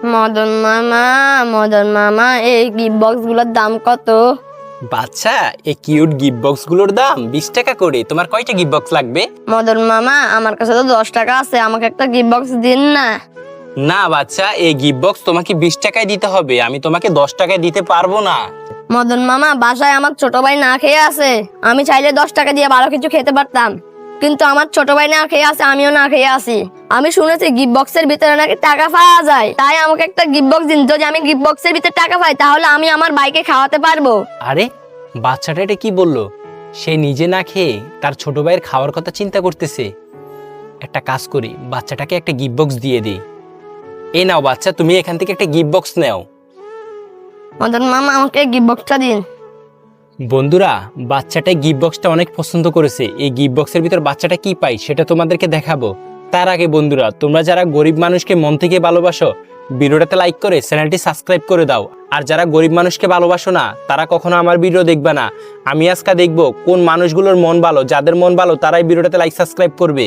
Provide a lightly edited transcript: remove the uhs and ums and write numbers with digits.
মদন মামা এই gift box গুলোর দাম কত? বাচ্চা, এই কিউট গিফট বক্স গুলোর দাম 20 টাকা করে। তোমার কয়টা গিফট বক্স লাগবে? মদন মামা আমার কাছে তো 10 টাকা আছে, আমাকে একটা গিফট বক্স দিন না। না বাচ্চা, এই গিফট বক্স তোমাকে 20 টাকায় দিতে হবে, আমি তোমাকে 10 টাকায় দিতে পারবো না। মদন মামা বাসায় আমার ছোট ভাই না খেয়ে আছে, আমি চাইলে 10 টাকা দিয়ে ভালো কিছু খেতে পারতাম, কিন্তু আমার ছোট ভাই না খেয়ে আছে, আমিও না খেয়ে আছি। আমি শুনেছি গিফট বক্সের ভিতরে নাকি টাকা পাওয়া যায়, তাই আমাকে একটা গিফট বক্স দিন। যদি আমি গিফট বক্সের ভিতরে টাকা পাই তাহলে আমি আমার ভাইকে খাওয়াতে পারবো। আরে বাচ্চাটা এটা কি বললো? সে নিজে না খেয়ে তার ছোট ভাইয়ের খাওয়ার কথা চিন্তা করতেছে। একটা কাজ করি, বাচ্চাটাকে একটা গিফট বক্স দিয়ে দিই। এই নাও বাচ্চা, তুমি এখান থেকে একটা গিফট বক্স নাও। মদন মামা আমাকে গিফট বক্সটা দিন। বন্ধুরা, বাচ্চাটা গিফট বক্সটা অনেক পছন্দ করেছে। এই গিফট বক্সের ভিতর বাচ্চাটা কি পাই সেটা তোমাদেরকে দেখাবো। তার আগে বন্ধুরা, তোমরা যারা গরিব মানুষকে মন থেকে ভালোবাসো, ভিডিওটাতে লাইক করে চ্যানেলটি সাবস্ক্রাইব করে দাও। আর যারা গরিব মানুষকে ভালোবাসো না, তারা কখনো আমার ভিডিও দেখবে না। আমি আজকে দেখবো কোন মানুষগুলোর মন ভালো, যাদের মন ভালো তারাই ভিডিওটাতে লাইক সাবস্ক্রাইব করবে।